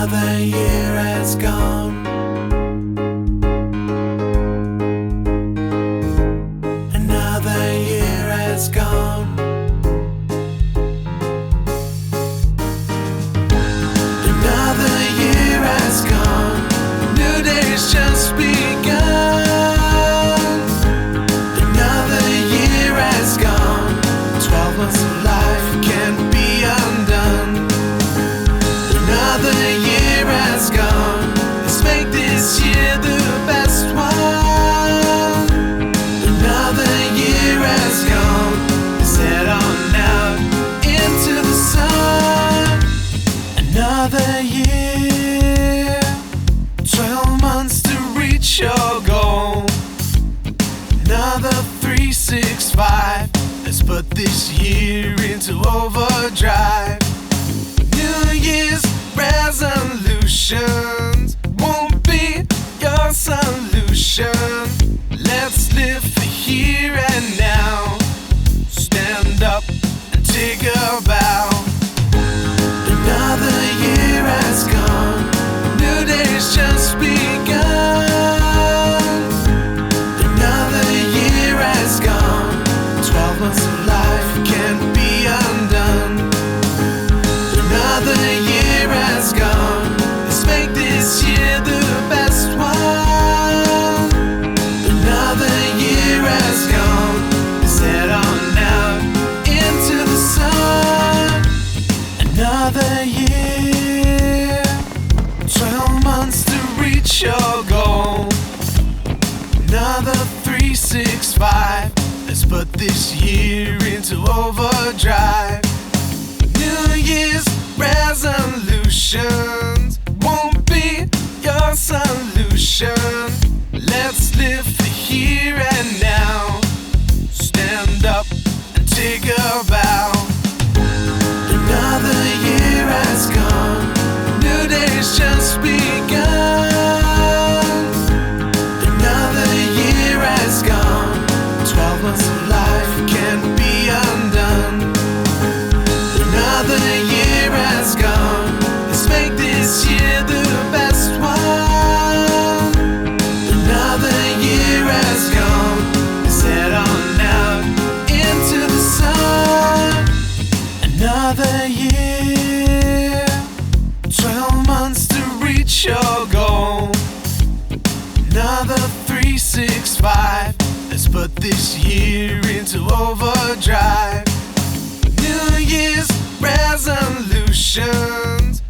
Another year has gone. Another year has gone. Another year has gone. New day's just begun. Another year has gone. 12 months of life can't be undone. Another year has gone. Let's make this year the best one. Another year has gone. Let's head on out into the sun. Another year, 12 months to reach your goal. Another 365. Let's put this year into overdrive. New Year's resolutions won't be your solution. Let's live for here and now. Stand up and take a bow. Another year has gone. New day's just begun. Another year has gone. 12 months of life can't be undone. Another year has gone. Let's make this year the best one. Another year has gone. Let's head on out into the sun. Another year, 12 months to reach your goal. Another 365. Let's put this year into overdrive. New Year's resolutions won't be your solution. Let's live for here and now. Stand up and take a bow. Another year has gone. New day's just begun. Another year has gone. 12 months of life can't be undone. Another year has gone. Let's make this year the best one. Another year has gone. Let's head on out into the sun. Another year, 12 months to reach your goal. Another 365. Let's put this year into overdrive. New Year's resolutions